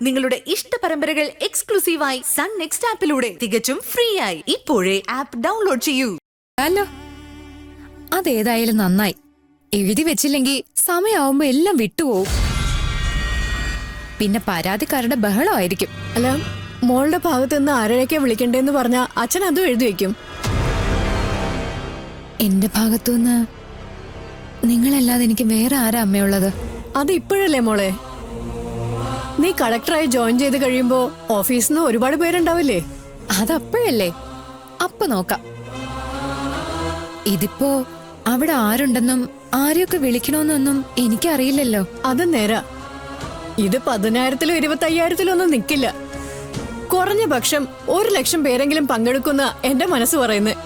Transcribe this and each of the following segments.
നിങ്ങളുടെ ഇഷ്ട പരമ്പരകൾ എക്സ്ക്ലൂസീവായി സൺ നെക്സ്റ്റ് ആപ്പിലൂടെ തികച്ചും ഫ്രീ ആയി ഇപ്പോഴേ ആപ്പ് ഡൗൺലോഡ് ചെയ്യൂ. ഹലോ, അതേതായാലും നന്നായി. എഴുതി വെച്ചില്ലെങ്കിൽ സമയമാവുമ്പോ എല്ലാം വിട്ടുപോകും. പിന്നെ പരാതിക്കാരുടെ ബഹളമായിരിക്കും. അല്ല, മോളുടെ ഭാഗത്ത് നിന്ന് ആരെയൊക്കെ വിളിക്കണ്ടേന്ന് പറഞ്ഞാ അച്ഛൻ അതും എഴുതി വെക്കും. എന്റെ ഭാഗത്തുനിന്ന് നിങ്ങളല്ലാതെ എനിക്ക് വേറെ ആരാ അമ്മയുള്ളത്? അത് ഇപ്പോഴല്ലേ മോളെ? നീ കളക്ടറായി ജോയിൻ ചെയ്ത് കഴിയുമ്പോ ഓഫീസിൽ നിന്ന് ഒരുപാട് പേരുണ്ടാവില്ലേ? അതപ്പോഴല്ലേ, അപ്പൊ നോക്കാം. ഇതിപ്പോ അവിടെ ആരുണ്ടെന്നും ആരെയൊക്കെ വിളിക്കണമെന്നൊന്നും എനിക്കറിയില്ലല്ലോ. അത് നേരാ. ഇത് 10,000-ലും 25,000-ലും ഒന്നും നിക്കില്ല. കുറഞ്ഞ പക്ഷം 1,00,000 പേരെങ്കിലും പങ്കെടുക്കുന്ന എന്റെ മനസ്സ് പറയുന്നത്.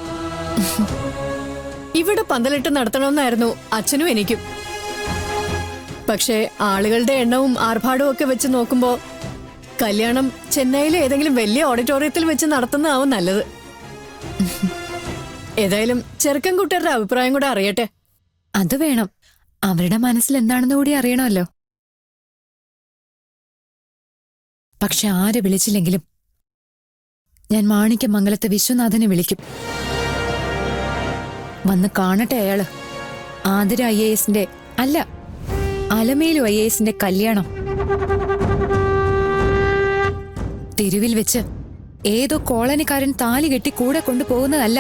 ഇവിടെ പന്തലിട്ട് നടത്തണമെന്നായിരുന്നു അച്ഛനും എനിക്കും. പക്ഷേ ആളുകളുടെ എണ്ണവും ആർഭാടവും ഒക്കെ വെച്ച് നോക്കുമ്പോ കല്യാണം ചെന്നൈയിലെ ഏതെങ്കിലും വലിയ ഓഡിറ്റോറിയത്തിൽ വെച്ച് നടത്തുന്നതാവും നല്ലത്. ഏതായാലും ചെറുക്കൻ കൂട്ടരുടെ അഭിപ്രായം കൂടെ അറിയട്ടെ. അത് വേണം. അവരുടെ മനസ്സിൽ എന്താണെന്ന് കൂടി അറിയണമല്ലോ. പക്ഷെ ആരെ വിളിച്ചില്ലെങ്കിലും ഞാൻ മാണിക്യമംഗലത്തെ വിശ്വനാഥനെ വിളിക്കും. വന്ന് കാണട്ടെ അയാള്. ആതിര IASന്റെ അല്ല, അലമേലു IASന്റെ കല്യാണം. തെരുവിൽ വെച്ച് ഏതോ കോളനിക്കാരൻ താലി കെട്ടി കൂടെ കൊണ്ടുപോകുന്നതല്ല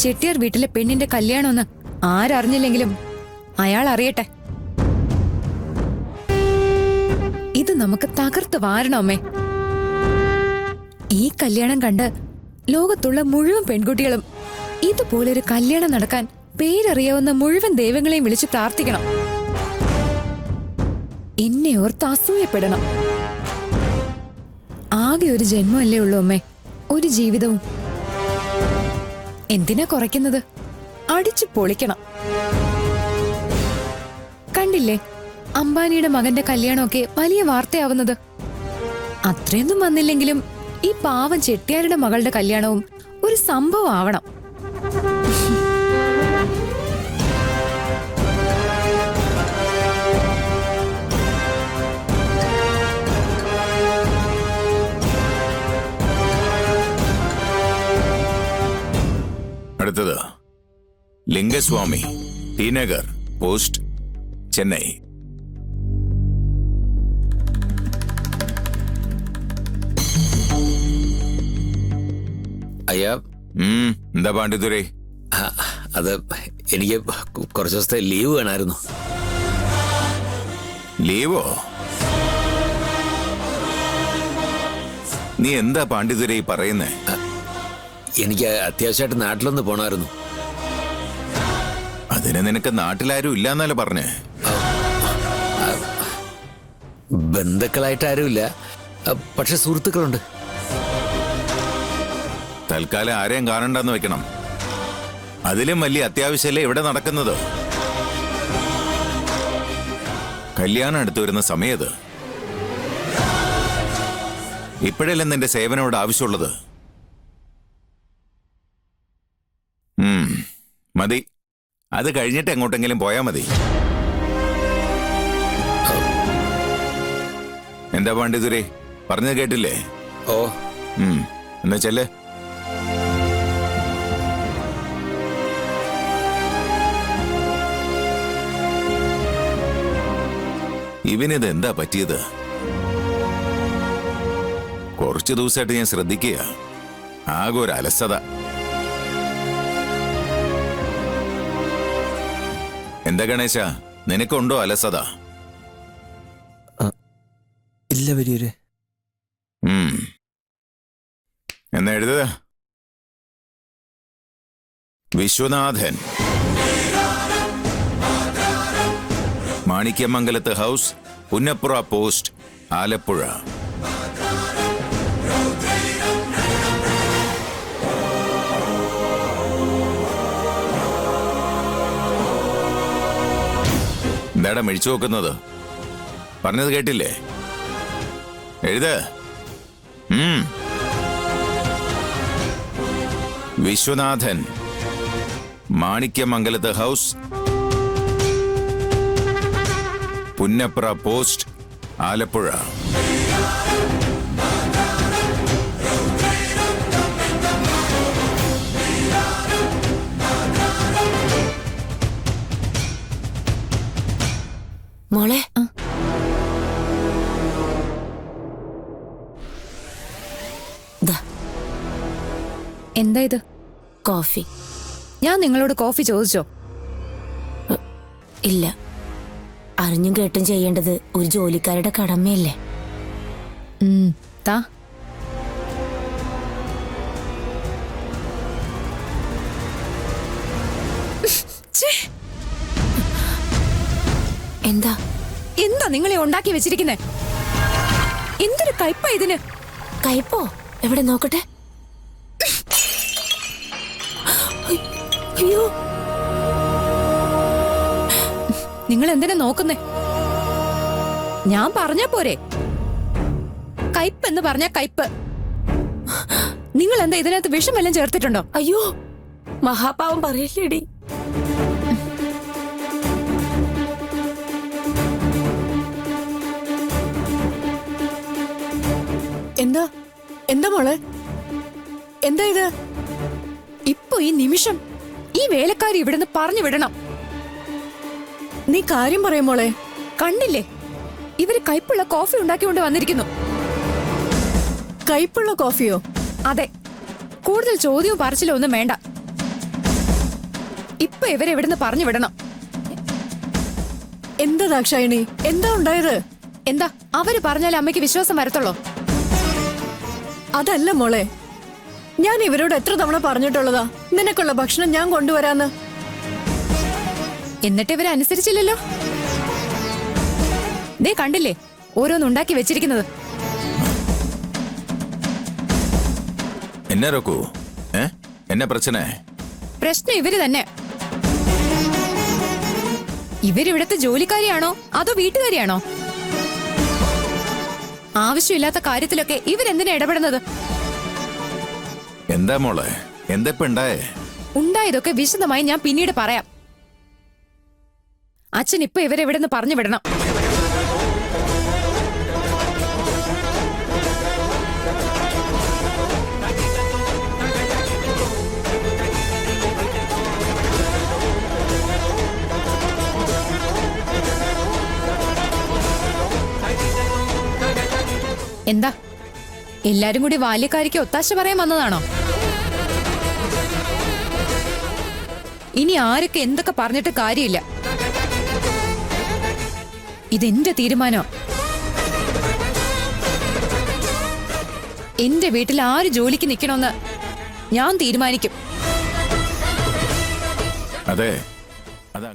ചെട്ടിയാർ വീട്ടിലെ പെണ്ണിന്റെ കല്യാണമെന്ന് ആരറിഞ്ഞില്ലെങ്കിലും അയാൾ അറിയട്ടെ. ഇത് നമുക്ക് തകർത്ത് വാരണമേ. ഈ കല്യാണം കണ്ട് ലോകത്തുള്ള മുഴുവൻ പെൺകുട്ടികളും ഇതുപോലൊരു കല്യാണം നടക്കാൻ പേരറിയാവുന്ന മുഴുവൻ ദൈവങ്ങളെയും വിളിച്ച് പ്രാർത്ഥിക്കണം. എന്നെ ഓർത്ത് അസൂയപ്പെടണം. ആകെ ഒരു ജന്മമല്ലേ ഉള്ളൂ അമ്മേ, ഒരു ജീവിതവും. എന്തിനാ കുറയ്ക്കുന്നത്? അടിച്ചു പൊളിക്കണം. കണ്ടില്ലേ അംബാനിയുടെ മകന്റെ കല്യാണമൊക്കെ വലിയ വാർത്തയാവുന്നത്? അത്രയൊന്നും വന്നില്ലെങ്കിലും ഈ പാവം ചെട്ടിയാരുടെ മകളുടെ കല്യാണവും ഒരു സംഭവം ആവണം. അടുത്തത് ലിംഗസ്വാമി, ടി നഗർ, പോസ്റ്റ്, ചെന്നൈ. അയ്യാ, എന്താ പാണ്ഡിതുരേ? അത് എനിക്ക് കുറച്ച് ദിവസത്തെ ലീവ് വേണമായിരുന്നു. ലീവോ? നീ എന്താ പാണ്ഡിതുരേ പറയുന്നേ? എനിക്ക് അത്യാവശ്യമായിട്ട് നാട്ടിലൊന്ന് പോണമായിരുന്നു. അതിന് നിനക്ക് നാട്ടിലാരും ഇല്ലാന്നല്ലേ പറഞ്ഞേ? ബന്ധുക്കളായിട്ട് ആരുമില്ല, പക്ഷെ സുഹൃത്തുക്കളുണ്ട്. തൽക്കാലം ആരെയും കാണണ്ടെന്ന് വെക്കണം. അതിലും വലിയ അത്യാവശ്യമല്ലേ ഇവിടെ നടക്കുന്നത്. കല്യാണം അടുത്തു വരുന്ന സമയത്ത് ഇപ്പോഴല്ലേ നിന്റെ സേവനം ഇവിടെ ആവശ്യമുള്ളത്. മതി, അത് കഴിഞ്ഞിട്ട് എങ്ങോട്ടെങ്കിലും പോയാ മതി. എന്താ പാണ്ഡിതുരേ, പറഞ്ഞത് കേട്ടില്ലേ? ഓ, എന്നാ ചെല്ലേ. ഇവനിത് എന്താ പറ്റിയത്? കുറച്ചു ദിവസമായിട്ട് ഞാൻ ശ്രദ്ധിക്കുക, ആകെ ഒരു അലസത. എന്താ ഗണേശ, നിനക്കുണ്ടോ അലസത? ഇല്ല വലിയൊരു. എന്നാ എഴുതുക. Viswanathan, Manikyamangalath house, Punnapra post, Alappuzha. എന്താടാ മെഴിച്ചു നോക്കുന്നത്? പറഞ്ഞത് കേട്ടില്ലേ? എഴുത്. Viswanathan, Manikyamangalath house, Punnapra post, Alappuzha. ദാ എന്താ ഇത്? കോഫി. ഞാൻ നിങ്ങളോട് കോഫി ചോദിച്ചോ? ഇല്ല, അറിഞ്ഞും കേട്ടും ചെയ്യേണ്ടത് ഒരു ജോലിക്കാരുടെ കടമയല്ലേ. താ. എന്താ എന്താ നിങ്ങളെ ഉണ്ടാക്കി വെച്ചിരിക്കുന്നെ? എന്തൊരു കയ്പ ഇതിന്. കയ്പോ? എവിടെ നോക്കട്ടെ. അയ്യോ, നിങ്ങൾ എന്തിനാ നോക്കുന്നേ? ഞാൻ പറഞ്ഞാ പോരെ, കയ്പ് എന്ന് പറഞ്ഞ കയ്പ്. നിങ്ങൾ എന്താ ഇതിനകത്ത് വിഷമെല്ലാം ചേർത്തിട്ടുണ്ടോ? അയ്യോ, മഹാപാവം പറയല്ലേടി. എന്താ എന്താ മോളെ, എന്താ ഇത്? ഇപ്പൊ ഈ നിമിഷം ഈ വേലക്കാരി ഇവിടുന്ന് പറഞ്ഞു വിടണം. നീ കാര്യം പറയും മോളെ. കണ്ടില്ലേ, ഇവര് കയ്പുള്ള കോഫി ഉണ്ടാക്കിക്കൊണ്ട് വന്നിരിക്കുന്നു. കയ്പുള്ള കോഫിയോ? അതെ, കൂടുതൽ ചോദ്യവും പറച്ചിലും ഒന്നും വേണ്ട. ഇപ്പൊ ഇവരെ ഇവിടുന്ന് പറഞ്ഞു വിടണം. എന്താ ദാക്ഷായണി, എന്താ ഉണ്ടായത്? എന്താ അവര് പറഞ്ഞാലേ അമ്മയ്ക്ക് വിശ്വാസം വരത്തുള്ളൂ? അതല്ല മോളെ, ഞാൻ ഇവരോട് എത്ര തവണ പറഞ്ഞിട്ടുള്ളതാ നിനക്കുള്ള ഭക്ഷണം ഞാൻ കൊണ്ടുവരാന്ന്. എന്നിട്ട് ഇവരെ അനുസരിച്ചില്ലല്ലോ. ദേ കണ്ടില്ലേ, ഓരോന്നുണ്ടാക്കി വെച്ചിരിക്കുന്നത്. എന്നെ റോക്കൂ, എന്നെ പ്രശ്നേ? പ്രശ്നം ഇവര് തന്നെ. ഇവരിവിടുത്തെ ജോലിക്കാരിയാണോ അതോ വീട്ടുകാരിയാണോ? ആവശ്യമില്ലാത്ത കാര്യത്തിലൊക്കെ ഇവരെന്തിനാ ഇടപെടുന്നത്? എന്താ മോളെ, എന്താ ഇപ്പൊ ഉണ്ടായേ? ഉണ്ടായതൊക്കെ വിശദമായി ഞാൻ പിന്നീട് പറയാം. അച്ഛൻ ഇപ്പൊ ഇവരെ ഇവിടെ നിന്ന് പറഞ്ഞു വിടണം. എന്താ എല്ലാരും കൂടി ബാല്യക്കാരിക്ക് ഒത്താശ പറയാൻ വന്നതാണോ? ഇനി ആരൊക്കെ എന്തൊക്കെ പറഞ്ഞിട്ട് കാര്യമില്ല. ഇതെന്റെ തീരുമാനോ. എന്റെ വീട്ടിൽ ആര് ജോലിക്ക് നിൽക്കണമെന്ന് ഞാൻ തീരുമാനിക്കും. അതെ, അത്